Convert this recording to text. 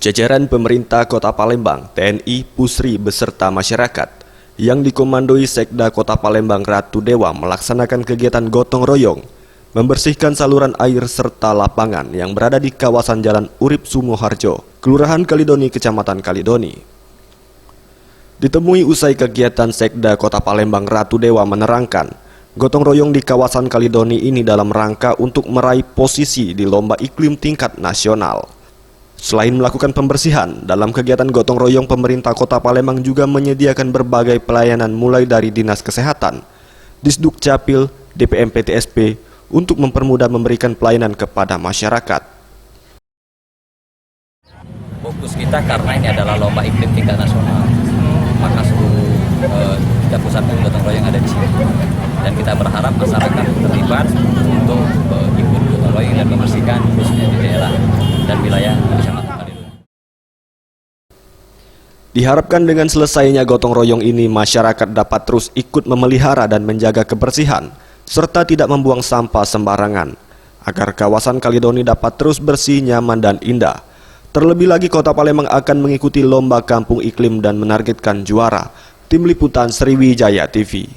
Jajaran pemerintah Kota Palembang, TNI, Pusri beserta masyarakat yang dikomandoi Sekda Kota Palembang Ratu Dewa melaksanakan kegiatan gotong royong, membersihkan saluran air serta lapangan yang berada di kawasan Jalan Urip Sumoharjo, Kelurahan Kalidoni, Kecamatan Kalidoni. Ditemui usai kegiatan, Sekda Kota Palembang Ratu Dewa menerangkan, gotong royong di kawasan Kalidoni ini dalam rangka untuk meraih posisi di lomba iklim tingkat nasional. Selain melakukan pembersihan, dalam kegiatan gotong royong pemerintah Kota Palembang juga menyediakan berbagai pelayanan mulai dari Dinas Kesehatan, Disduk Capil, DPM PTSP untuk mempermudah memberikan pelayanan kepada masyarakat. Fokus kita karena ini adalah lomba iklim tingkat nasional, maka seluruh tiga pusat gotong royong ada di sini. Dan kita berharap masyarakat terlibat untuk ikut gotong royong dan membersihkan khususnya di daerah dan wilayah Kecamatan Kalidoni. Diharapkan dengan selesainya gotong royong ini, masyarakat dapat terus ikut memelihara dan menjaga kebersihan, serta tidak membuang sampah sembarangan, agar kawasan Kalidoni dapat terus bersih, nyaman, dan indah. Terlebih lagi Kota Palembang akan mengikuti lomba kampung iklim dan menargetkan juara. Tim Liputan Sriwijaya TV.